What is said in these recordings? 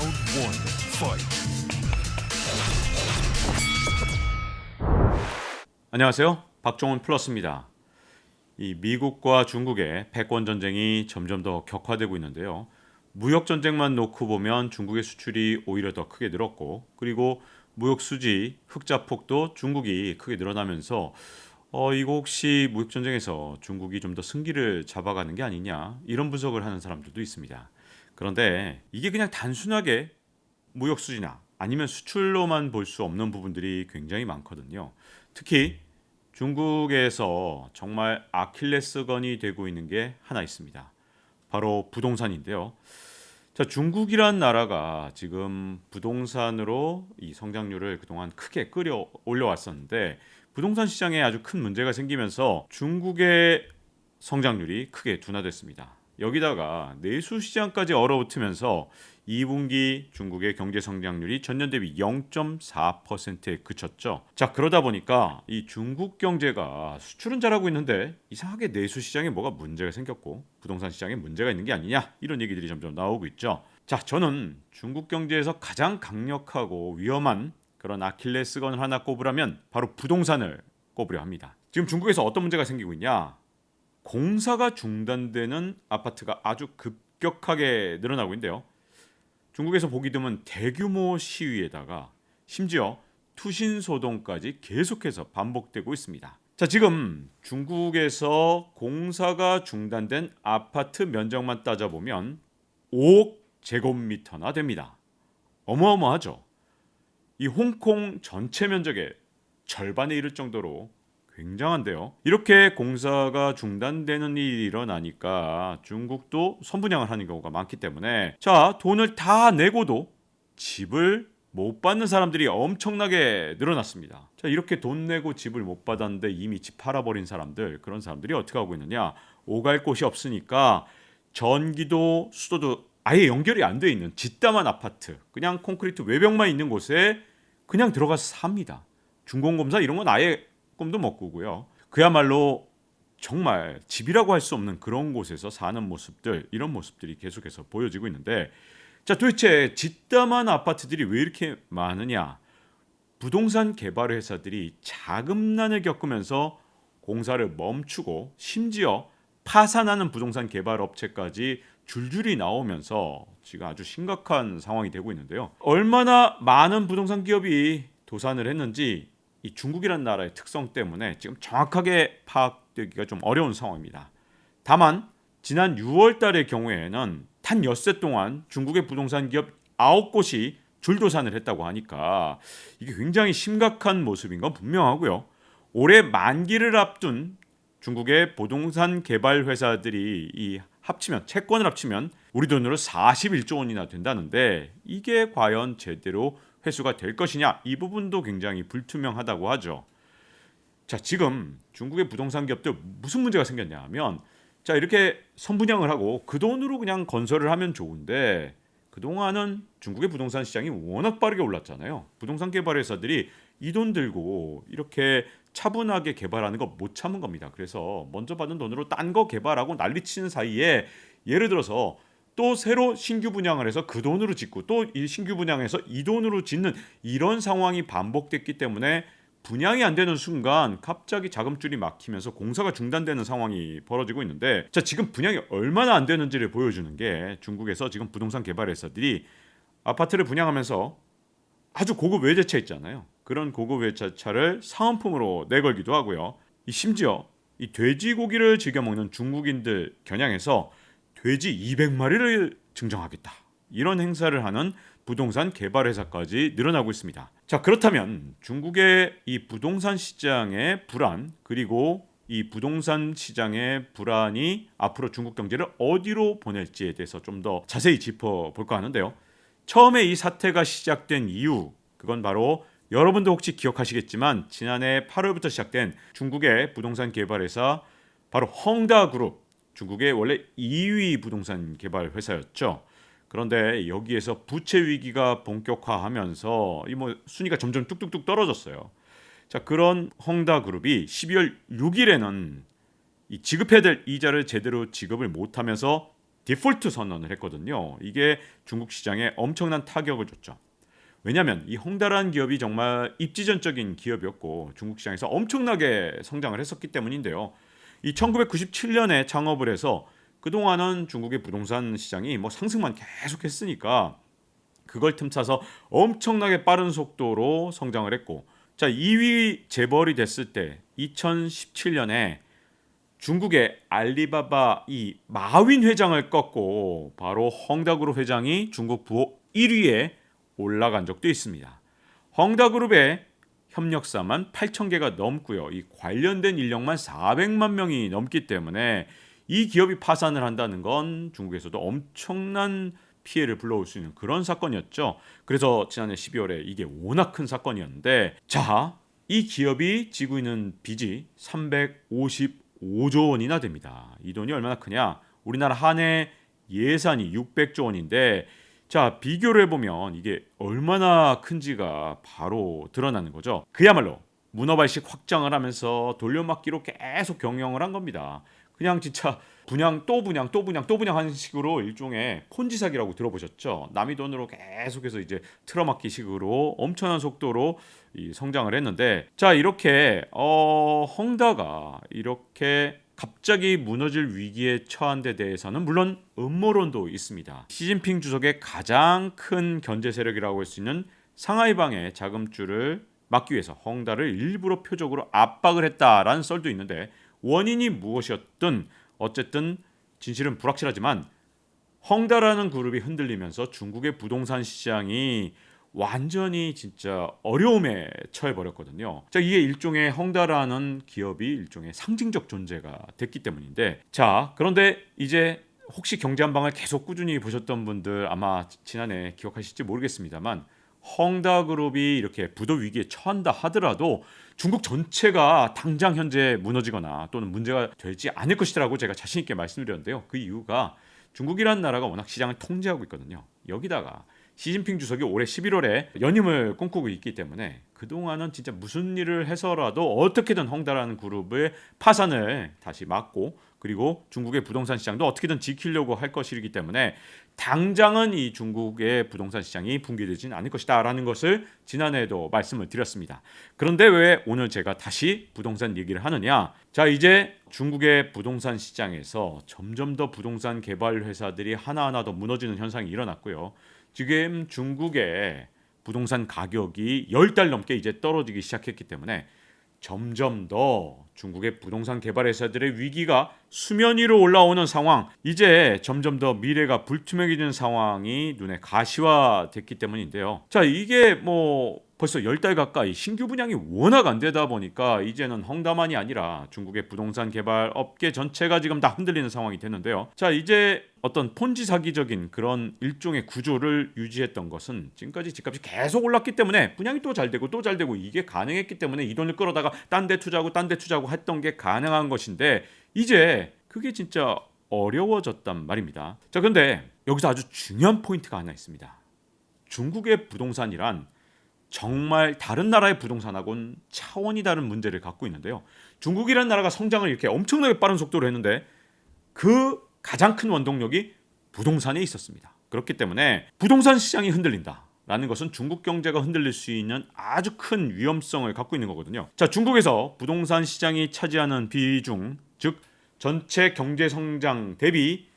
Round one, fight. 안녕하세요. 박종훈 플러스입니다. 이 미국과 중국의 패권 전쟁이 점점 더 격화되고 있는데요. 무역 전쟁만 놓고 보면 중국의 수출이 오히려 더 크게 늘었고, 그리고 무역 수지 흑자 폭도 중국이 크게 늘어나면서 이거 혹시 무역 전쟁에서 중국이 좀 더 승기를 잡아가는 게 아니냐, 이런 분석을 하는 사람들도 있습니다. 그런데 이게 그냥 단순하게 무역 수지나 아니면 수출로만 볼 수 없는 부분들이 굉장히 많거든요. 특히 중국에서 정말 아킬레스건이 되고 있는 게 하나 있습니다. 바로 부동산인데요. 자, 중국이란 나라가 지금 부동산으로 이 성장률을 그동안 크게 끌어 올려왔었는데, 부동산 시장에 아주 큰 문제가 생기면서 중국의 성장률이 크게 둔화됐습니다. 여기다가 내수 시장까지 얼어붙으면서 2분기 중국의 경제 성장률이 전년 대비 0.4%에 그쳤죠. 자, 그러다 보니까 이 중국 경제가 수출은 잘하고 있는데 이상하게 내수 시장에 뭐가 문제가 생겼고 부동산 시장에 문제가 있는 게 아니냐, 이런 얘기들이 점점 나오고 있죠. 자, 저는 중국 경제에서 가장 강력하고 위험한 그런 아킬레스건을 하나 꼽으라면 바로 부동산을 꼽으려 합니다. 지금 중국에서 어떤 문제가 생기고 있냐? 공사가 중단되는 아파트가 아주 급격하게 늘어나고 있는데요. 중국에서 보기 드문 대규모 시위에다가 심지어 투신 소동까지 계속해서 반복되고 있습니다. 자, 지금 중국에서 공사가 중단된 아파트 면적만 따져보면 5억 제곱미터나 됩니다. 어마어마하죠. 이 홍콩 전체 면적의 절반에 이를 정도로 굉장한데요. 이렇게 공사가 중단되는 일이 일어나니까 중국도 선분양을 하는 경우가 많기 때문에, 자, 돈을 다 내고도 집을 못 받는 사람들이 엄청나게 늘어났습니다. 자, 이렇게 돈 내고 집을 못 받았는데 이미 집 팔아버린 사람들, 그런 사람들이 어떻게 하고 있느냐? 오갈 곳이 없으니까 전기도 수도도 아예 연결이 안 돼 있는 뒷담한 아파트, 그냥 콘크리트 외벽만 있는 곳에 그냥 들어가서 삽니다. 준공검사 이런 건 아예 꿈도 못 꾸고요. 그야말로 정말 집이라고 할 수 없는 그런 곳에서 사는 모습들, 이런 모습들이 계속해서 보여지고 있는데, 자, 도대체 뒷담한 아파트들이 왜 이렇게 많으냐? 부동산 개발 회사들이 자금난을 겪으면서 공사를 멈추고 심지어 파산하는 부동산 개발 업체까지 줄줄이 나오면서 지금 아주 심각한 상황이 되고 있는데요. 얼마나 많은 부동산 기업이 도산을 했는지 이 중국이라는 나라의 특성 때문에 지금 정확하게 파악되기가 좀 어려운 상황입니다. 다만 지난 6월 달의 경우에는 단 엿새 동안 중국의 부동산 기업 9곳이 줄도산을 했다고 하니까 이게 굉장히 심각한 모습인 건 분명하고요. 올해 만기를 앞둔 중국의 부동산 개발 회사들이 이 합치면, 채권을 합치면 우리 돈으로 41조 원이나 된다는데, 이게 과연 제대로 회수가 될 것이냐, 이 부분도 굉장히 불투명하다고 하죠. 자, 지금 중국의 부동산 기업들 무슨 문제가 생겼냐 하면, 자, 이렇게 선분양을 하고 그 돈으로 그냥 건설을 하면 좋은데, 그동안은 중국의 부동산 시장이 워낙 빠르게 올랐잖아요. 부동산 개발 회사들이 이 돈 들고 이렇게 차분하게 개발하는 거 못 참은 겁니다. 그래서 먼저 받은 돈으로 딴 거 개발하고 난리치는 사이에, 예를 들어서 또 새로 신규 분양을 해서 그 돈으로 짓고 또 이 신규 분양해서 이 돈으로 짓는 이런 상황이 반복됐기 때문에 분양이 안 되는 순간 갑자기 자금줄이 막히면서 공사가 중단되는 상황이 벌어지고 있는데, 자, 지금 분양이 얼마나 안 되는지를 보여주는 게 중국에서 지금 부동산 개발 회사들이 아파트를 분양하면서 아주 고급 외제차 있잖아요. 그런 고급 외제차를 사은품으로 내걸기도 하고요. 심지어 이 돼지고기를 즐겨 먹는 중국인들 겨냥해서 돼지 200마리를 증정하겠다, 이런 행사를 하는 부동산 개발 회사까지 늘어나고 있습니다. 자, 그렇다면 중국의 이 부동산 시장의 불안, 그리고 이 부동산 시장의 불안이 앞으로 중국 경제를 어디로 보낼지에 대해서 좀 더 자세히 짚어볼까 하는데요. 처음에 이 사태가 시작된 이유, 그건 바로 여러분도 혹시 기억하시겠지만 지난해 8월부터 시작된 중국의 부동산 개발 회사, 바로 헝다그룹, 중국의 원래 2위 부동산 개발 회사였죠. 그런데 여기에서 부채 위기가 본격화하면서 이 순위가 점점 뚝뚝뚝 떨어졌어요. 자, 그런 헝다그룹이 12월 6일에는 이 지급해야 될 이자를 제대로 지급을 못하면서 디폴트 선언을 했거든요. 이게 중국 시장에 엄청난 타격을 줬죠. 왜냐하면 이 헝다라는 기업이 정말 입지전적인 기업이었고 중국 시장에서 엄청나게 성장을 했었기 때문인데요. 이 1997년에 창업을 해서 그동안은 중국의 부동산 시장이 뭐 상승만 계속했으니까 그걸 틈타서 엄청나게 빠른 속도로 성장을 했고, 자 2위 재벌이 됐을 때 2017년에 중국의 알리바바 이 마윈 회장을 꺾고 바로 헝다그룹 회장이 중국 부호 1위에 올라간 적도 있습니다. 헝다그룹의 협력사만 8,000개가 넘고요. 이 관련된 인력만 400만 명이 넘기 때문에 이 기업이 파산을 한다는 건 중국에서도 엄청난 피해를 불러올 수 있는 그런 사건이었죠. 그래서 지난해 12월에 이게 워낙 큰 사건이었는데, 자, 이 기업이 지고 있는 빚이 355조 원이나 됩니다. 이 돈이 얼마나 크냐? 우리나라 한 해 예산이 600조 원인데, 자, 비교를 해보면 이게 얼마나 큰지가 바로 드러나는 거죠. 그야말로 문어발식 확장을 하면서 돌려막기로 계속 경영을 한 겁니다. 그냥 진짜 분양 또 분양 또 분양 또 분양 하는 식으로 일종의 폰지 사기라고 들어보셨죠? 남의 돈으로 계속해서 이제 틀어막기 식으로 엄청난 속도로 이 성장을 했는데, 자 이렇게 헝다가 이렇게 갑자기 무너질 위기에 처한 데 대해서는 물론 음모론도 있습니다. 시진핑 주석의 가장 큰 견제 세력이라고 할 수 있는 상하이방의 자금줄을 막기 위해서 헝다를 일부러 표적으로 압박을 했다라는 썰도 있는데, 원인이 무엇이었든 어쨌든 진실은 불확실하지만 헝다라는 그룹이 흔들리면서 중국의 부동산 시장이 완전히 진짜 어려움에 처해 버렸거든요. 자, 이게 일종의 헝다라는 기업이 일종의 상징적 존재가 됐기 때문인데, 자 그런데 이제 혹시 경제 한방을 계속 꾸준히 보셨던 분들 아마 지난해 기억하실지 모르겠습니다만, 헝다그룹이 이렇게 부도 위기에 처한다 하더라도 중국 전체가 당장 현재 무너지거나 또는 문제가 되지 않을 것이라고 제가 자신 있게 말씀드렸는데요. 그 이유가 중국이라는 나라가 워낙 시장을 통제하고 있거든요. 여기다가 시진핑 주석이 올해 11월에 연임을 꿈꾸고 있기 때문에 그동안은 진짜 무슨 일을 해서라도 어떻게든 헝다라는 그룹의 파산을 다시 막고, 그리고 중국의 부동산 시장도 어떻게든 지키려고 할 것이기 때문에 당장은 이 중국의 부동산 시장이 붕괴되지는 않을 것이다 라는 것을 지난해에도 말씀을 드렸습니다. 그런데 왜 오늘 제가 다시 부동산 얘기를 하느냐? 자, 이제 중국의 부동산 시장에서 점점 더 부동산 개발 회사들이 하나하나 더 무너지는 현상이 일어났고요. 지금 중국의 부동산 가격이 10달 넘게 이제 떨어지기 시작했기 때문에 점점 더 중국의 부동산 개발 회사들의 위기가 수면 위로 올라오는 상황, 이제 점점 더 미래가 불투명해지는 상황이 눈에 가시화됐기 때문인데요. 자, 이게 뭐 벌써 10달 가까이 신규 분양이 워낙 안 되다 보니까 이제는 헝다만이 아니라 중국의 부동산 개발 업계 전체가 지금 다 흔들리는 상황이 됐는데요. 자, 이제 어떤 폰지 사기적인 그런 일종의 구조를 유지했던 것은 지금까지 집값이 계속 올랐기 때문에 분양이 또 잘 되고 또 잘 되고 이게 가능했기 때문에 이 돈을 끌어다가 딴 데 투자하고 딴 데 투자하고 했던 게 가능한 것인데, 이제 그게 진짜 어려워졌단 말입니다. 자, 근데 여기서 아주 중요한 포인트가 하나 있습니다. 중국의 부동산이란 정말 다른 나라의 부동산하고는 차원이 다른 문제를 갖고 있는데요. 중국이라는 나라가 성장을 이렇게 엄청나게 빠른 속도로 했는데 그 가장 큰 원동력이 부동산에 있었습니다. 그렇기 때문에 부동산 시장이 흔들린다라는 것은 중국 경제가 흔들릴 수 있는 아주 큰 위험성을 갖고 있는 거거든요. 자, 중국에서 부동산 시장이 차지하는 비중, 즉 전체 경제 성장 대비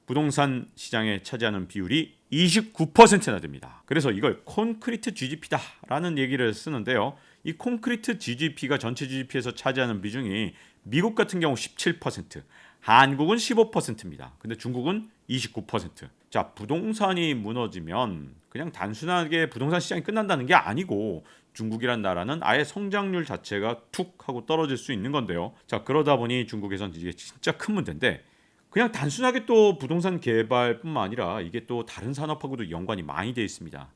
부동산 시장에 차지하는 비율이 29%나 됩니다. 그래서 이걸 콘크리트 GDP다라는 얘기를 쓰는데요. 이 콘크리트 GDP가 전체 GDP에서 차지하는 비중이 미국 같은 경우 17%, 한국은 15%입니다. 근데 중국은 29%. 자, 부동산이 무너지면 그냥 단순하게 부동산 시장이 끝난다는 게 아니고 중국이란 나라는 아예 성장률 자체가 툭 하고 떨어질 수 있는 건데요. 자, 그러다 보니 중국에선 이게 진짜 큰 문제인데, 그냥 단순하게 또 부동산 개발뿐만 아니라 이게 또 다른 산업하고도 연관이 많이 돼 있습니다.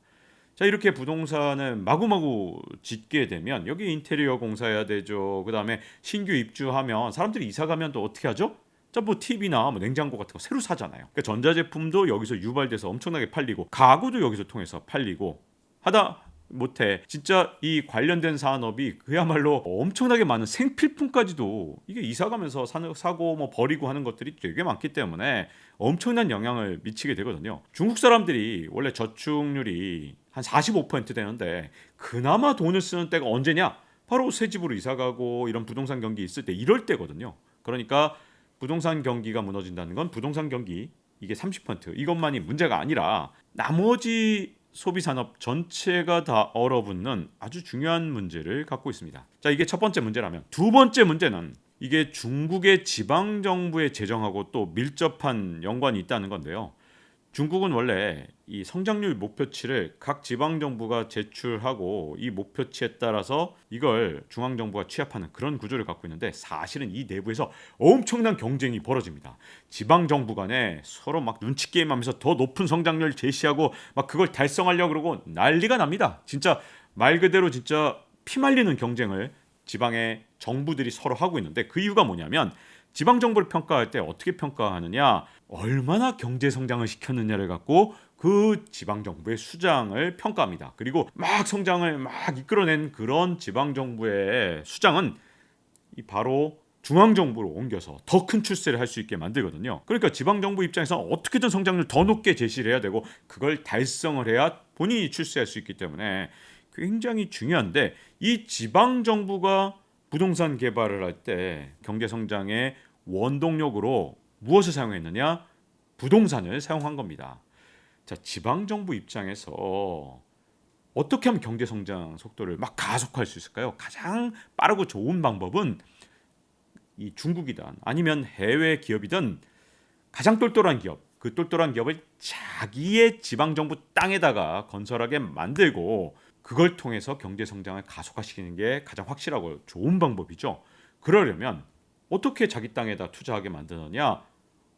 자, 이렇게 부동산을 마구마구 짓게 되면 여기 인테리어 공사해야 되죠. 그 다음에 신규 입주하면 사람들이 이사 가면 또 어떻게 하죠? 자, 뭐 TV나 뭐 냉장고 같은 거 새로 사잖아요. 그러니까 전자제품도 여기서 유발돼서 엄청나게 팔리고 가구도 여기서 통해서 팔리고 하다 못해 진짜 이 관련된 산업이 그야말로 엄청나게 많은 생필품까지도 이게 이사 가면서 사고 뭐 버리고 하는 것들이 되게 많기 때문에 엄청난 영향을 미치게 되거든요. 중국 사람들이 원래 저축률이 한 45% 되는데 그나마 돈을 쓰는 때가 언제냐? 바로 새 집으로 이사 가고 이런 부동산 경기 있을 때 이럴 때거든요. 그러니까 부동산 경기가 무너진다는 건 부동산 경기 이게 30% 이것만이 문제가 아니라 나머지 소비 산업 전체가 다 얼어붙는 아주 중요한 문제를 갖고 있습니다. 자, 이게 첫 번째 문제라면 두 번째 문제는 이게 중국의 지방 정부의 재정하고 또 밀접한 연관이 있다는 건데요. 중국은 원래 이 성장률 목표치를 각 지방 정부가 제출하고 이 목표치에 따라서 이걸 중앙 정부가 취합하는 그런 구조를 갖고 있는데 사실은 이 내부에서 엄청난 경쟁이 벌어집니다. 지방 정부 간에 서로 막 눈치 게임하면서 더 높은 성장률 제시하고 막 그걸 달성하려고 그러고 난리가 납니다. 진짜 말 그대로 진짜 피말리는 경쟁을 지방의 정부들이 서로 하고 있는데 그 이유가 뭐냐면 지방 정부를 평가할 때 어떻게 평가하느냐, 얼마나 경제 성장을 시켰느냐를 갖고 그 지방 정부의 수장을 평가합니다. 그리고 막 성장을 막 이끌어낸 그런 지방 정부의 수장은 바로 중앙 정부로 옮겨서 더 큰 출세를 할 수 있게 만들거든요. 그러니까 지방 정부 입장에서는 어떻게든 성장률 더 높게 제시를 해야 되고 그걸 달성을 해야 본인이 출세할 수 있기 때문에 굉장히 중요한데 이 지방 정부가 부동산 개발을 할 때 경제 성장의 원동력으로 무엇을 사용했느냐? 부동산을 사용한 겁니다. 자, 지방 정부 입장에서 어떻게 하면 경제 성장 속도를 막 가속화할 수 있을까요? 가장 빠르고 좋은 방법은 이 중국이든 아니면 해외 기업이든 가장 똘똘한 기업, 그 똘똘한 기업을 자기의 지방 정부 땅에다가 건설하게 만들고 그걸 통해서 경제 성장을 가속화시키는 게 가장 확실하고 좋은 방법이죠. 그러려면 어떻게 자기 땅에다 투자하게 만드느냐?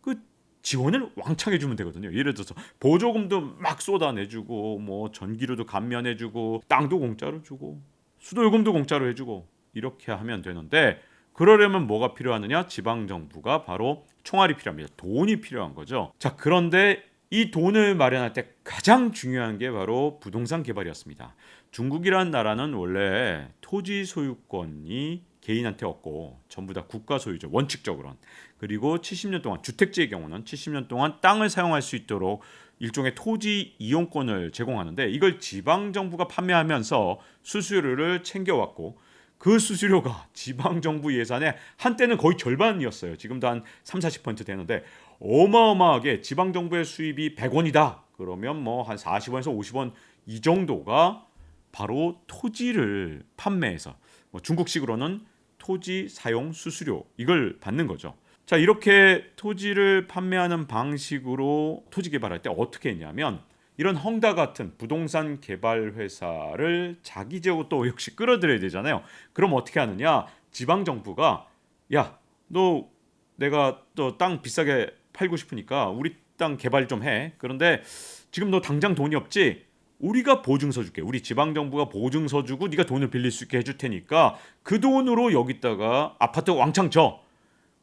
그 지원을 왕창 해주면 되거든요. 예를 들어서 보조금도 막 쏟아내주고 뭐 전기료도 감면해주고 땅도 공짜로 주고 수도요금도 공짜로 해주고 이렇게 하면 되는데 그러려면 뭐가 필요하느냐? 지방 정부가 바로 총알이 필요합니다. 돈이 필요한 거죠. 자, 그런데 이 돈을 마련할 때 가장 중요한 게 바로 부동산 개발이었습니다. 중국이란 나라는 원래 토지 소유권이 개인한테 없고 전부 다 국가 소유죠. 원칙적으로는. 그리고 70년 동안 주택지의 경우는 70년 동안 땅을 사용할 수 있도록 일종의 토지 이용권을 제공하는데 이걸 지방 정부가 판매하면서 수수료를 챙겨왔고 그 수수료가 지방 정부 예산의 한때는 거의 절반이었어요. 지금도 한 30-40% 되는데 어마어마하게 지방 정부의 수입이 100원이다. 그러면 뭐 한 40원에서 50원 이 정도가 바로 토지를 판매해서 뭐 중국식으로는 토지 사용 수수료 이걸 받는 거죠. 자, 이렇게 토지를 판매하는 방식으로 토지 개발할 때 어떻게 했냐면 이런 헝다 같은 부동산 개발 회사를 자기 지역으로 또 역시 끌어들여야 되잖아요. 그럼 어떻게 하느냐? 지방 정부가 야, 너 내가 또 땅 비싸게 팔고 싶으니까 우리 땅 개발 좀 해. 그런데 지금 너 당장 돈이 없지? 우리가 보증서 줄게. 우리 지방 정부가 보증서 주고 네가 돈을 빌릴 수 있게 해줄 테니까 그 돈으로 여기다가 아파트 왕창 줘.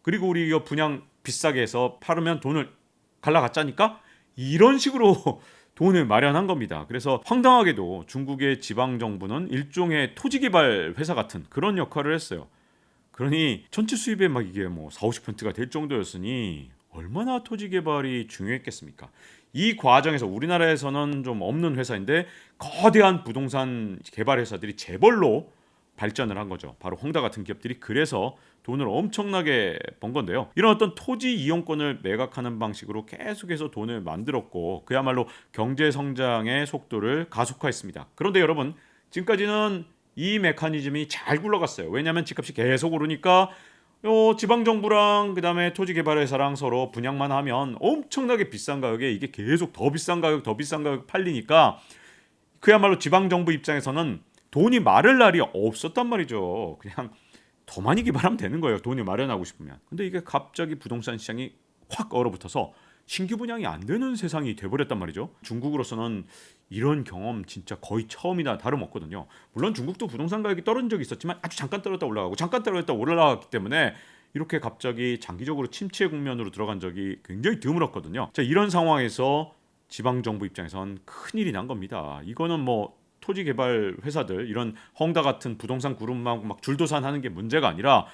그리고 우리 이거 분양 비싸게 해서 팔으면 돈을 갈라갔자니까 이런 식으로 돈을 마련한 겁니다. 그래서 황당하게도 중국의 지방 정부는 일종의 토지 개발 회사 같은 그런 역할을 했어요. 그러니 전체 수입의 막 이게 뭐 40-50%가 될 정도였으니 얼마나 토지 개발이 중요했겠습니까? 이 과정에서 우리나라에서는 좀 없는 회사인데 거대한 부동산 개발 회사들이 재벌로 발전을 한 거죠. 바로 헝다 같은 기업들이 그래서 돈을 엄청나게 번 건데요. 이런 어떤 토지 이용권을 매각하는 방식으로 계속해서 돈을 만들었고 그야말로 경제 성장의 속도를 가속화했습니다. 그런데 여러분 지금까지는 이 메커니즘이 잘 굴러갔어요. 왜냐하면 집값이 계속 오르니까 지방 정부랑 그다음에 토지 개발 회사랑 서로 분양만 하면 엄청나게 비싼 가격에 이게 계속 더 비싼 가격 팔리니까 그야말로 지방 정부 입장에서는 돈이 마를 날이 없었단 말이죠. 그냥 더 많이 개발하면 되는 거예요. 돈이 마련하고 싶으면. 근데 이게 갑자기 부동산 시장이 확 얼어붙어서 신규 분양이 안 되는 세상이 돼버렸단 말이죠. 중국으로서는 이런 경험 진짜 거의 처음이나 다름없거든요. 물론 중국도 부동산 가격이 떨어진 적이 있었지만 아주 잠깐 떨어졌다 올라가고 잠깐 떨어졌다 올라갔기 때문에 이렇게 갑자기 장기적으로 침체 국면으로 들어간 적이 굉장히 드물었거든요. 자, 이런 상황에서 지방정부 입장에선 큰일이 난 겁니다. 이거는 뭐 토지 개발 회사들 이런 헝다 같은 부동산 그룹만 막 줄도산하는 게 문제가 아니라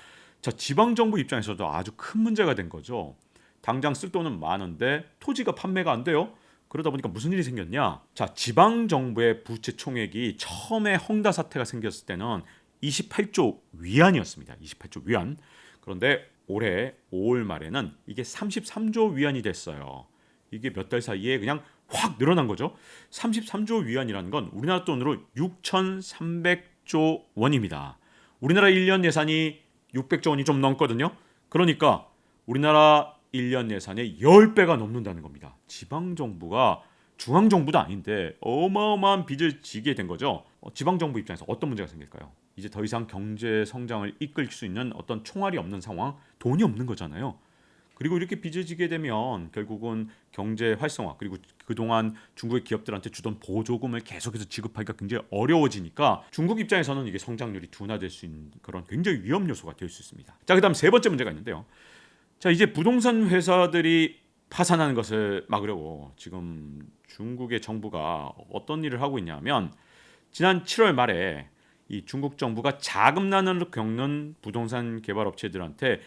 자 지방 정부 입장에서도 아주 큰 문제가 된 거죠. 당장 쓸 돈은 많은데 토지가 판매가 안 돼요. 그러다 보니까 무슨 일이 생겼냐? 자 지방 정부의 부채 총액이 처음에 헝다 사태가 생겼을 때는 28조 위안이었습니다. 28조 위안. 그런데 올해 5월 말에는 이게 33조 위안이 됐어요. 이게 몇 달 사이에 그냥 확 늘어난 거죠. 33조 위안이라는 건 우리나라 돈으로 6,300조 원입니다. 우리나라 1년 예산이 600조 원이 좀 넘거든요. 그러니까 우리나라 1년 예산의 10배가 넘는다는 겁니다. 지방정부가 중앙정부도 아닌데 어마어마한 빚을 지게 된 거죠. 지방정부 입장에서 어떤 문제가 생길까요? 이제 더 이상 경제 성장을 이끌 수 있는 어떤 총알이 없는 상황, 돈이 없는 거잖아요. 그리고 이렇게 빚을 지게 되면 결국은 경제 활성화 그리고 그동안 중국의 기업들한테 주던 보조금을 계속해서 지급하기가 굉장히 어려워지니까 중국 입장에서는 이게 성장률이 둔화될 수 있는 그런 굉장히 위험 요소가 될 수 있습니다. 자, 그다음 세 번째 문제가 있는데요. 자, 이제 부동산 회사들이 파산하는 것을 막으려고 지금 중국의 정부가 어떤 일을 하고 있냐면 지난 7월 말에 이 중국 정부가 자금난을 겪는 부동산 개발 업체들한테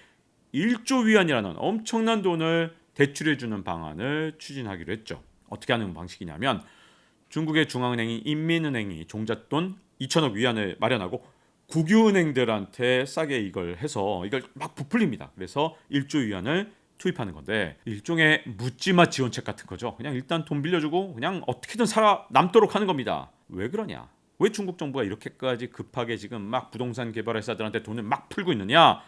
1조 위안이라는 엄청난 돈을 대출해주는 방안을 추진하기로 했죠. 어떻게 하는 방식이냐면 중국의 중앙은행이 인민은행이 종잣돈 2천억 위안을 마련하고 국유은행들한테 싸게 이걸 해서 이걸 막 부풀립니다. 그래서 1조 위안을 투입하는 건데 일종의 묻지마 지원책 같은 거죠. 그냥 일단 돈 빌려주고 그냥 어떻게든 살아남도록 하는 겁니다. 왜 그러냐? 왜 중국 정부가 이렇게까지 급하게 지금 막 부동산 개발회사들한테 돈을 막 풀고 있느냐?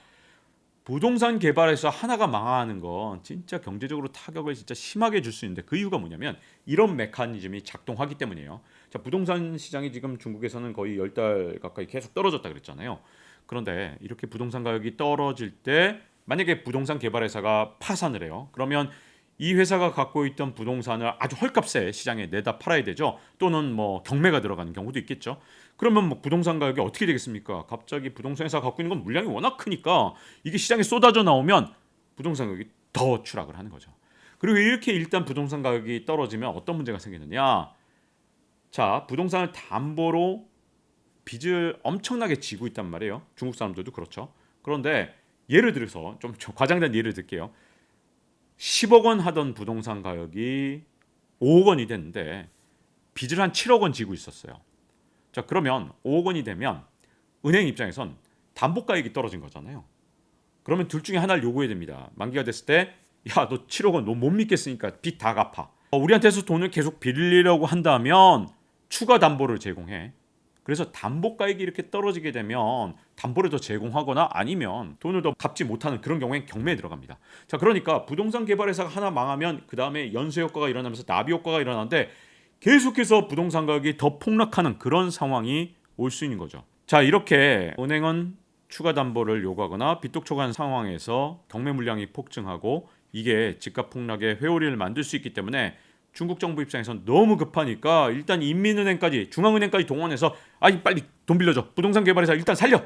부동산 개발에서 하나가 망하는 건 진짜 경제적으로 타격을 진짜 심하게 줄 수 있는데 그 이유가 뭐냐면 이런 메커니즘이 작동하기 때문이에요. 자, 부동산 시장이 지금 중국에서는 거의 10달 가까이 계속 떨어졌다 그랬잖아요. 그런데 이렇게 부동산 가격이 떨어질 때 만약에 부동산 개발회사가 파산을 해요. 그러면 이 회사가 갖고 있던 부동산을 아주 헐값에 시장에 내다 팔아야 되죠. 또는 뭐 경매가 들어가는 경우도 있겠죠. 그러면 뭐 부동산 가격이 어떻게 되겠습니까? 갑자기 부동산 회사가 갖고 있는 건 물량이 워낙 크니까 이게 시장에 쏟아져 나오면 부동산 가격이 더 추락을 하는 거죠. 그리고 이렇게 일단 부동산 가격이 떨어지면 어떤 문제가 생기느냐? 자, 부동산을 담보로 빚을 엄청나게 지고 있단 말이에요. 중국 사람들도 그렇죠. 그런데 예를 들어서 좀 과장된 예를 들게요. 10억 원 하던 부동산 가격이 5억 원이 됐는데 빚을 한 7억 원 지고 있었어요. 자, 그러면 5억 원이 되면 은행 입장에선 담보가액이 떨어진 거잖아요. 그러면 둘 중에 하나를 요구해야 됩니다. 만기가 됐을 때 야, 너 7억 원 너 못 믿겠으니까 빚 다 갚아. 우리한테서 돈을 계속 빌리려고 한다면 추가 담보를 제공해. 그래서 담보가액이 이렇게 떨어지게 되면 담보를 더 제공하거나 아니면 돈을 더 갚지 못하는 그런 경우엔 경매에 들어갑니다. 자, 그러니까 부동산 개발회사가 하나 망하면 그 다음에 연쇄 효과가 일어나면서 나비 효과가 일어나는데 계속해서 부동산 가격이 더 폭락하는 그런 상황이 올 수 있는 거죠. 자, 이렇게 은행은 추가 담보를 요구하거나 빚독촉한 상황에서 경매 물량이 폭증하고 이게 집값 폭락의 회오리를 만들 수 있기 때문에 중국 정부 입장에선 너무 급하니까 일단 인민은행까지 중앙은행까지 동원해서 아이 빨리 돈 빌려줘. 부동산 개발회사 일단 살려.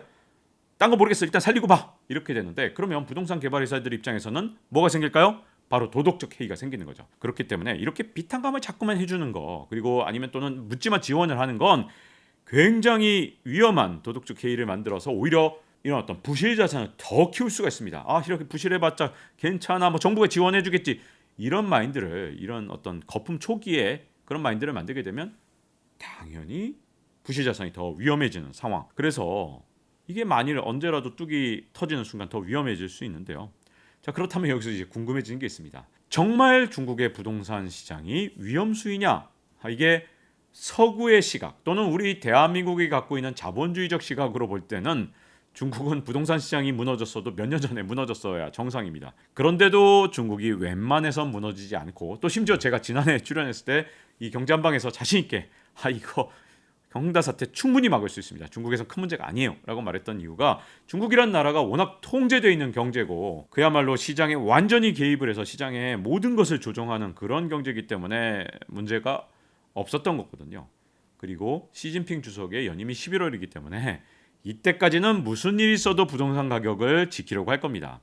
딴 거 모르겠어. 일단 살리고 봐. 이렇게 되는데 그러면 부동산 개발회사들 입장에서는 뭐가 생길까요? 바로 도덕적 해이가 생기는 거죠. 그렇기 때문에 이렇게 비탄감을 자꾸만 해주는 거 그리고 아니면 또는 묻지마 지원을 하는 건 굉장히 위험한 도덕적 해이를 만들어서 오히려 이런 어떤 부실 자산을 더 키울 수가 있습니다. 아, 이렇게 부실해봤자 괜찮아. 뭐 정부가 지원해주겠지. 이런 마인드를 이런 어떤 거품 초기에 그런 마인드를 만들게 되면 당연히 부실 자산이 더 위험해지는 상황. 그래서 이게 만일 언제라도 뚝이 터지는 순간 더 위험해질 수 있는데요. 자, 그렇다면 여기서 이제 궁금해지는 게 있습니다. 정말 중국의 부동산 시장이 위험수위냐? 이게 서구의 시각 또는 우리 대한민국이 갖고 있는 자본주의적 시각으로 볼 때는 중국은 부동산 시장이 무너졌어도 몇 년 전에 무너졌어야 정상입니다. 그런데도 중국이 웬만해선 무너지지 않고 또 심지어 제가 지난해 출연했을 때 이 경제한방에서 자신 있게 이거 경다 사태 충분히 막을 수 있습니다. 중국에선 큰 문제가 아니에요 라고 말했던 이유가 중국이란 나라가 워낙 통제되어 있는 경제고 그야말로 시장에 완전히 개입을 해서 시장의 모든 것을 조정하는 그런 경제이기 때문에 문제가 없었던 거거든요. 그리고 시진핑 주석의 연임이 11월이기 때문에 이때까지는 무슨 일이 있어도 부동산 가격을 지키려고 할 겁니다.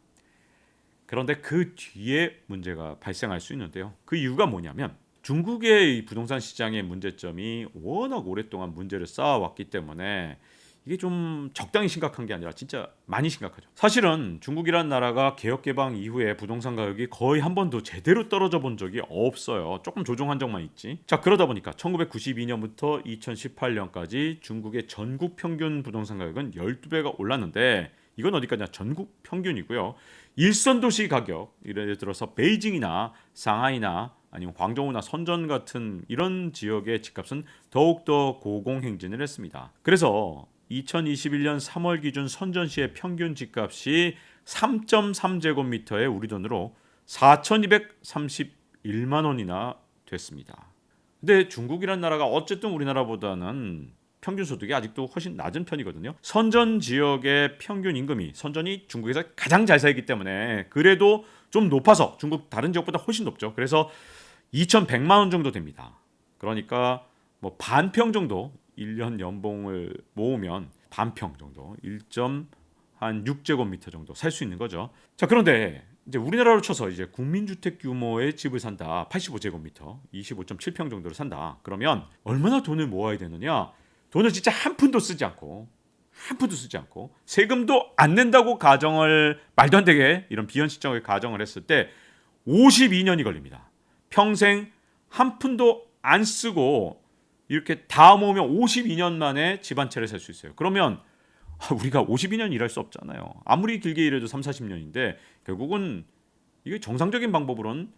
그런데 그 뒤에 문제가 발생할 수 있는데요. 그 이유가 뭐냐면 중국의 이 부동산 시장의 문제점이 워낙 오랫동안 문제를 쌓아왔기 때문에 이게 좀 적당히 심각한 게 아니라 진짜 많이 심각하죠. 사실은 중국이란 나라가 개혁 개방 이후에 부동산 가격이 거의 한 번도 제대로 떨어져 본 적이 없어요. 조금 조정한 적만 있지. 자, 그러다 보니까 1992년부터 2018년까지 중국의 전국 평균 부동산 가격은 12배가 올랐는데, 이건 어디까지나 전국 평균이고요. 일선 도시 가격, 예를 들어서 베이징이나 상하이나 아니면 광저우나 선전 같은 이런 지역의 집값은 더욱더 고공행진을 했습니다. 그래서 2021년 3월 기준 선전시의 평균 집값이 3.3제곱미터에 우리 돈으로 4,231만 원이나 됐습니다. 근데 중국이란 나라가 어쨌든 우리나라보다는 평균 소득이 아직도 훨씬 낮은 편이거든요. 선전 지역의 평균 임금이, 선전이 중국에서 가장 잘 살기 때문에 그래도 좀 높아서 중국 다른 지역보다 훨씬 높죠. 그래서 2,100만 원 정도 됩니다. 그러니까 뭐 반평 정도 1년 연봉을 모으면 반평 정도 1.6제곱미터 정도 살 수 있는 거죠. 자, 그런데 이제 우리나라로 쳐서 이제 국민주택 규모의 집을 산다. 85제곱미터, 25.7평 정도를 산다. 그러면 얼마나 돈을 모아야 되느냐? 돈을 진짜 한 푼도 쓰지 않고 세금도 안 낸다고 가정을, 말도 안 되게 이런 비현실적인 가정을 했을 때 52년이 걸립니다. 평생 한 푼도 안 쓰고 이렇게 다 모으면 52년 만에 집 한 채를 살 수 있어요. 그러면 우리가 52년 일할 수 없잖아요. 아무리 길게 일해도 3, 40년인데 결국은 이게 정상적인 방법으로는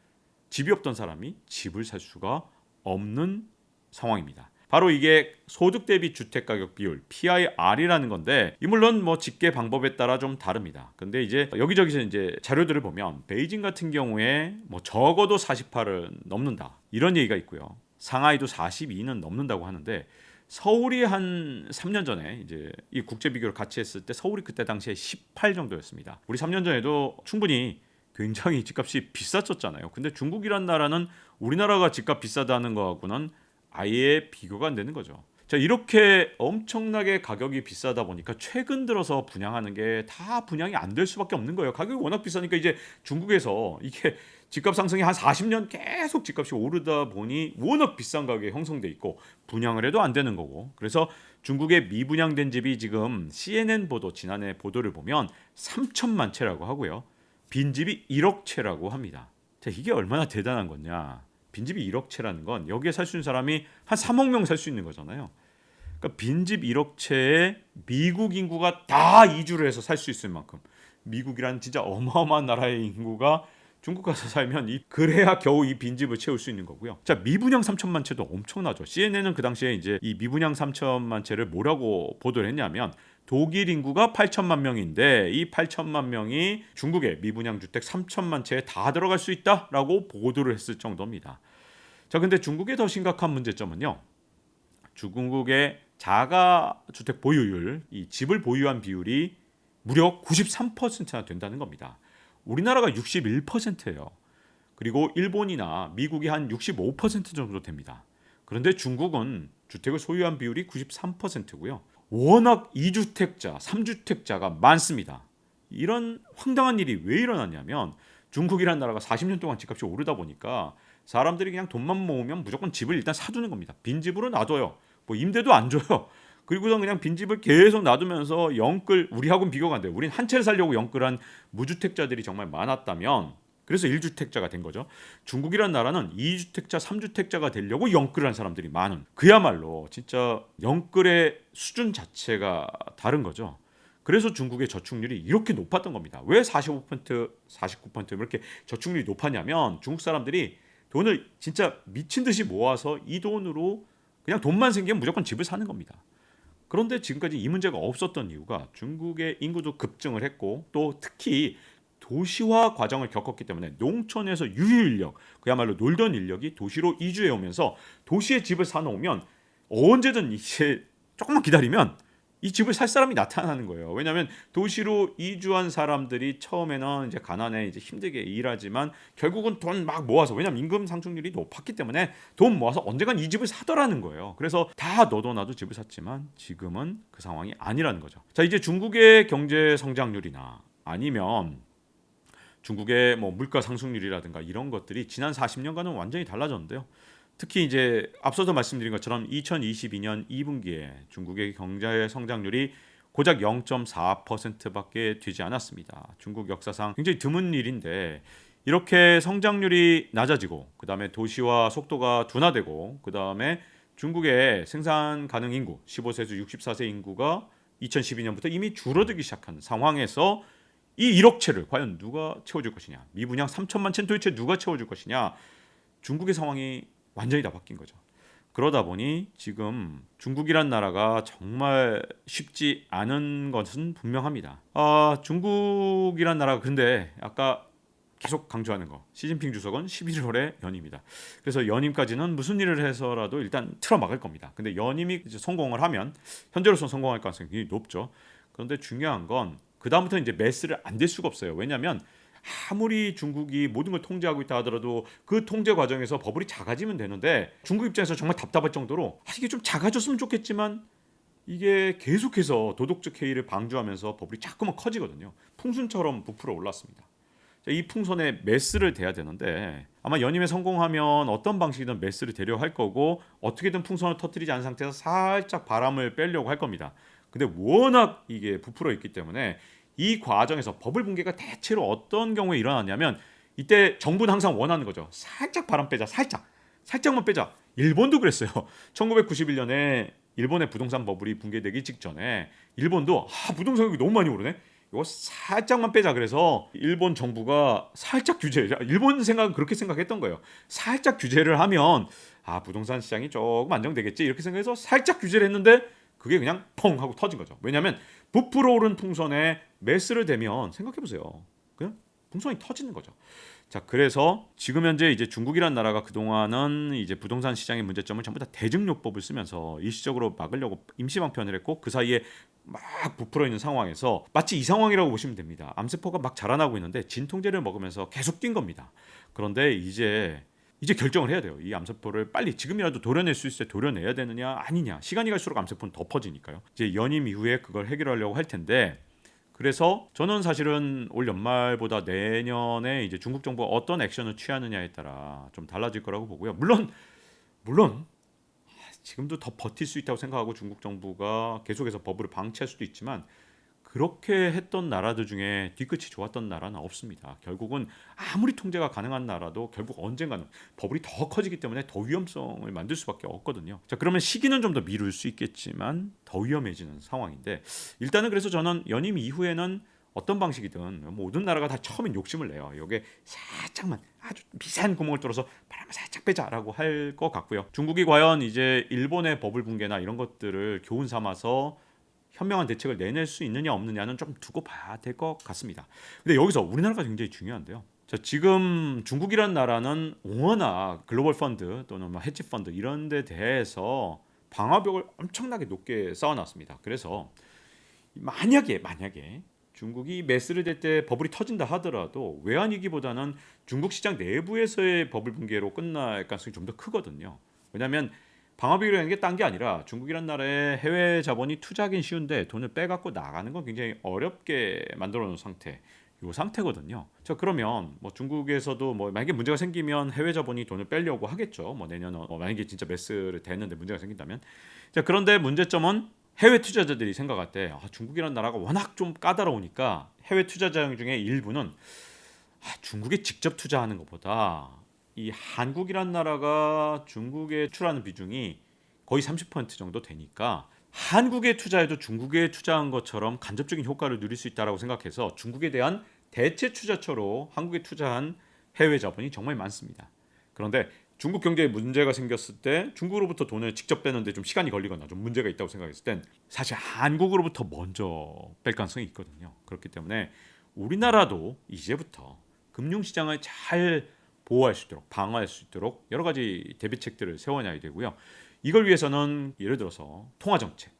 집이 없던 사람이 집을 살 수가 없는 상황입니다. 바로 이게 소득 대비 주택 가격 비율 PIR이라는 건데, 이 물론 뭐 집계 방법에 따라 좀 다릅니다. 근데 이제 여기저기서 이제 자료들을 보면 베이징 같은 경우에 뭐 적어도 48은 넘는다 이런 얘기가 있고요. 상하이도 42는 넘는다고 하는데, 서울이 한 3년 전에 이제 이 국제 비교를 같이 했을 때 서울이 그때 당시에 18 정도였습니다. 우리 3년 전에도 충분히 굉장히 집값이 비쌌었잖아요. 근데 중국이란 나라는 우리나라가 집값 비싸다는 거하고는 아예 비교가 안 되는 거죠. 자, 이렇게 엄청나게 가격이 비싸다 보니까 최근 들어서 분양하는 게 다 분양이 안 될 수밖에 없는 거예요. 가격이 워낙 비싸니까 이제 중국에서 이게 집값 상승이 한 40년 계속 집값이 오르다 보니 워낙 비싼 가격에 형성돼 있고 분양을 해도 안 되는 거고, 그래서 중국의 미분양된 집이 지금 CNN 보도, 지난해 보도를 보면 3천만 채라고 하고요. 빈집이 1억 채라고 합니다. 자, 이게 얼마나 대단한 거냐. 빈집이 1억 채라는 건 여기에 살 수 있는 사람이 한 3억 명 살 수 있는 거잖아요. 그러니까 빈집 1억 채에 미국 인구가 다 이주를 해서 살 수 있을 만큼, 미국이란 진짜 어마어마한 나라의 인구가 중국 가서 살면 그래야 겨우 이 빈집을 채울 수 있는 거고요. 자, 미분양 3천만 채도 엄청나죠. CNN은 그 당시에 이제 이 미분양 3천만 채를 뭐라고 보도를 했냐면, 독일 인구가 8천만 명인데 이 8천만 명이 중국의 미분양 주택 3천만 채에 다 들어갈 수 있다라고 보도를 했을 정도입니다. 자, 근데 중국의 더 심각한 문제점은요, 중국의 자가 주택 보유율, 이 집을 보유한 비율이 무려 93%나 된다는 겁니다. 우리나라가 61%예요. 그리고 일본이나 미국이 한 65% 정도 됩니다. 그런데 중국은 주택을 소유한 비율이 93%고요. 워낙 2주택자, 3주택자가 많습니다. 이런 황당한 일이 왜 일어났냐면, 중국이라는 나라가 40년 동안 집값이 오르다 보니까 사람들이 그냥 돈만 모으면 무조건 집을 일단 사두는 겁니다. 빈집으로 놔둬요. 뭐 임대도 안 줘요. 그리고선 그냥 빈집을 계속 놔두면서 영끌, 우리하고는 비교가 안 돼요. 우린 한 채를 살려고 영끌한 무주택자들이 정말 많았다면, 그래서 1주택자가 된 거죠. 중국이란 나라는 2주택자, 3주택자가 되려고 영끌을 한 사람들이 많은, 그야말로 진짜 영끌의 수준 자체가 다른 거죠. 그래서 중국의 저축률이 이렇게 높았던 겁니다. 왜 45%, 49% 이렇게 저축률이 높았냐면, 중국 사람들이 돈을 진짜 미친 듯이 모아서 이 돈으로 그냥 돈만 생기면 무조건 집을 사는 겁니다. 그런데 지금까지 이 문제가 없었던 이유가 중국의 인구도 급증을 했고, 또 특히 도시화 과정을 겪었기 때문에 농촌에서 유휴인력, 그야말로 놀던 인력이 도시로 이주해 오면서 도시에 집을 사놓으면 언제든 이제 조금만 기다리면 이 집을 살 사람이 나타나는 거예요. 왜냐하면 도시로 이주한 사람들이 처음에는 이제 가난해, 이제 힘들게 일하지만 결국은 돈 막 모아서, 왜냐하면 임금 상승률이 높았기 때문에 돈 모아서 언젠간 이 집을 사더라는 거예요. 그래서 다 너도 나도 집을 샀지만 지금은 그 상황이 아니라는 거죠. 자, 이제 중국의 경제 성장률이나 아니면 중국의 뭐 물가 상승률이라든가 이런 것들이 지난 40년간은 완전히 달라졌는데요. 특히 이제 앞서도 말씀드린 것처럼 2022년 2분기에 중국의 경제 성장률이 고작 0.4%밖에 되지 않았습니다. 중국 역사상 굉장히 드문 일인데 이렇게 성장률이 낮아지고 그다음에 도시화 속도가 둔화되고 그다음에 중국의 생산 가능 인구 15세에서 64세 인구가 2012년부터 이미 줄어들기 시작한 상황에서 이 1억 채를 과연 누가 채워줄 것이냐, 미분양 3천만 채는 도대체 누가 채워줄 것이냐, 중국의 상황이 완전히 다 바뀐 거죠. 그러다 보니 지금 중국이란 나라가 정말 쉽지 않은 것은 분명합니다. 중국이란 나라가 근데 아까 계속 강조하는 거, 시진핑 주석은 11월에 연임이다. 그래서 연임까지는 무슨 일을 해서라도 일단 틀어막을 겁니다. 근데 연임이 이제 성공을 하면 현재로서는 성공할 가능성이 굉장히 높죠. 그런데 중요한 건 그 다음부터 이제 메스를 안 댈 수가 없어요. 왜냐하면 아무리 중국이 모든 걸 통제하고 있다 하더라도 그 통제 과정에서 버블이 작아지면 되는데 중국 입장에서 정말 답답할 정도로 이게 좀 작아졌으면 좋겠지만 이게 계속해서 도덕적 해이를 방조하면서 버블이 자꾸만 커지거든요. 풍순처럼 부풀어 올랐습니다. 이 풍선에 메스를 대야 되는데 아마 연임에 성공하면 어떤 방식이든 메스를 대려 할 거고 어떻게든 풍선을 터뜨리지 않은 상태에서 살짝 바람을 빼려고 할 겁니다. 근데 워낙 이게 부풀어 있기 때문에 이 과정에서 버블 붕괴가 대체로 어떤 경우에 일어났냐면 이때 정부는 항상 원하는 거죠. 살짝 바람 빼자, 살짝만 빼자. 일본도 그랬어요. 1991년에 일본의 부동산 버블이 붕괴되기 직전에 일본도 부동산 가격이 너무 많이 오르네. 이거 살짝만 빼자. 그래서 일본 정부가 살짝 규제, 일본 생각은 그렇게 생각했던 거예요. 살짝 규제를 하면 부동산 시장이 조금 안정되겠지 이렇게 생각해서 살짝 규제를 했는데 그게 그냥 펑 하고 터진 거죠. 왜냐하면 부풀어 오른 풍선에 메스를 대면 생각해보세요. 그냥 풍선이 터지는 거죠. 자, 그래서 지금 현재 이제 중국이란 나라가 그동안은 이제 부동산 시장의 문제점을 전부 다 대증요법을 쓰면서 일시적으로 막으려고 임시방편을 했고 그 사이에 막 부풀어 있는 상황에서 마치 이 상황이라고 보시면 됩니다. 암세포가 막 자라나고 있는데 진통제를 먹으면서 계속 뛴 겁니다. 그런데 이제 결정을 해야 돼요. 이 암세포를 빨리 지금이라도 도려낼 수 있을 때 도려내야 되느냐 아니냐. 시간이 갈수록 암세포는 더 퍼지니까요. 이제 연임 이후에 그걸 해결하려고 할 텐데 그래서 저는 사실은 올 연말보다 내년에 이제 중국 정부가 어떤 액션을 취하느냐에 따라 좀 달라질 거라고 보고요. 물론 지금도 더 버틸 수 있다고 생각하고 중국 정부가 계속해서 버블을 방치할 수도 있지만 그렇게 했던 나라들 중에 뒤끝이 좋았던 나라는 없습니다. 결국은 아무리 통제가 가능한 나라도 결국 언젠가는 버블이 더 커지기 때문에 더 위험성을 만들 수밖에 없거든요. 자, 그러면 시기는 좀 더 미룰 수 있겠지만 더 위험해지는 상황인데 일단은 그래서 저는 연임 이후에는 어떤 방식이든 모든 나라가 다 처음엔 욕심을 내요. 여기에 살짝만 아주 미세한 구멍을 뚫어서 바람을 살짝 빼자라고 할 것 같고요. 중국이 과연 이제 일본의 버블 붕괴나 이런 것들을 교훈 삼아서 현명한 대책을 내낼 수 있느냐 없느냐는 좀 두고 봐야 될 것 같습니다. 근데 여기서 우리나라가 굉장히 중요한데요. 자, 지금 중국이란 나라는 워낙 글로벌 펀드 또는 헤지 펀드 이런 데 대해서 방화벽을 엄청나게 높게 쌓아놨습니다. 그래서 만약에 중국이 메스를 댈 때 버블이 터진다 하더라도 외환위기보다는 중국 시장 내부에서의 버블 붕괴로 끝날 가능성이 좀 더 크거든요. 왜냐하면 방어비라는 게 딴 게 아니라 중국이란 나라에 해외 자본이 투자하긴 쉬운데 돈을 빼갖고 나가는 건 굉장히 어렵게 만들어 놓은 상태거든요. 자, 그러면 뭐 중국에서도 뭐 만약에 문제가 생기면 해외 자본이 돈을 빼려고 하겠죠. 뭐 내년 만약에 진짜 메스를 대는데 문제가 생긴다면. 자, 그런데 문제점은 해외 투자자들이 생각할 때 중국이란 나라가 워낙 좀 까다로우니까 해외 투자자 중에 일부는 중국에 직접 투자하는 것보다 이 한국이란 나라가 중국에 출하는 비중이 거의 30% 정도 되니까 한국에 투자해도 중국에 투자한 것처럼 간접적인 효과를 누릴 수 있다고 생각해서 중국에 대한 대체 투자처로 한국에 투자한 해외 자본이 정말 많습니다. 그런데 중국 경제에 문제가 생겼을 때 중국으로부터 돈을 직접 빼는데 좀 시간이 걸리거나 좀 문제가 있다고 생각했을 땐 사실 한국으로부터 먼저 뺄 가능성이 있거든요. 그렇기 때문에 우리나라도 이제부터 금융시장을 잘 보호할 수 있도록 방어할 수 있도록 여러 가지 대비책들을 세워놔야 되고요. 이걸 위해서는 예를 들어서 통화정책,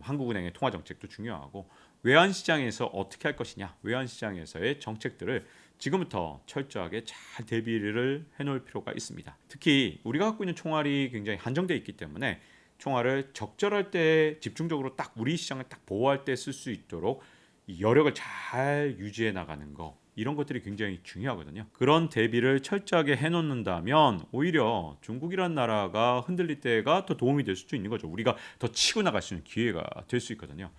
한국은행의 통화정책도 중요하고 외환시장에서 어떻게 할 것이냐, 외환시장에서의 정책들을 지금부터 철저하게 잘 대비를 해놓을 필요가 있습니다. 특히 우리가 갖고 있는 총알이 굉장히 한정되어 있기 때문에 총알을 적절할 때 집중적으로 딱 우리 시장을 딱 보호할 때 쓸 수 있도록 이 여력을 잘 유지해 나가는 거, 이런 것들이 굉장히 중요하거든요. 그런 대비를 철저하게 해놓는다면 오히려 중국이란 나라가 흔들릴 때가 더 도움이 될 수도 있는 거죠. 우리가 더 치고 나갈 수 있는 기회가 될 수 있거든요.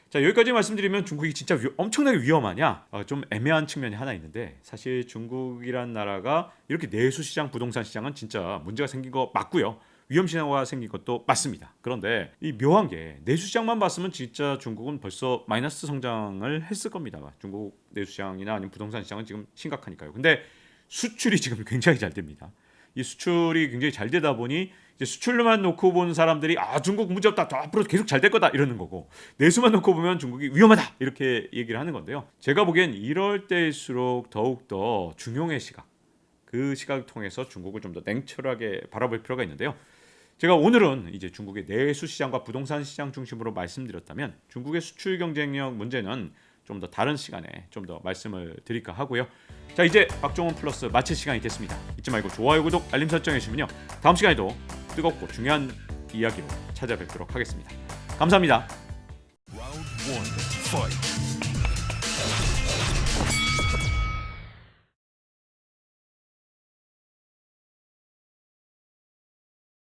자, 여기까지 말씀드리면 중국이 진짜 엄청나게 위험하냐? 좀 애매한 측면이 하나 있는데 사실 중국이란 나라가 이렇게 내수시장, 부동산 시장은 진짜 문제가 생긴 거 맞고요. 위험시장화가 생긴 것도 맞습니다. 그런데 이 묘한 게 내수시장만 봤으면 진짜 중국은 벌써 마이너스 성장을 했을 겁니다. 중국 내수시장이나 아니면 부동산 시장은 지금 심각하니까요. 근데 수출이 지금 굉장히 잘 됩니다. 이 수출이 굉장히 잘 되다 보니 이제 수출로만 놓고 본 사람들이 중국 문제 없다, 앞으로 계속 잘 될 거다 이러는 거고, 내수만 놓고 보면 중국이 위험하다 이렇게 얘기를 하는 건데요. 제가 보기엔 이럴 때일수록 더욱더 중용의 시각, 그 시각을 통해서 중국을 좀 더 냉철하게 바라볼 필요가 있는데요. 제가 오늘은 이제 중국의 내수 시장과 부동산 시장 중심으로 말씀드렸다면 중국의 수출 경쟁력 문제는 좀 더 다른 시간에 좀 더 말씀을 드릴까 하고요. 자, 이제 박종훈 플러스 마칠 시간이 됐습니다. 잊지 말고 좋아요, 구독, 알림 설정해 주시면요. 다음 시간에도 뜨겁고 중요한 이야기로 찾아뵙도록 하겠습니다. 감사합니다. Round one, fight.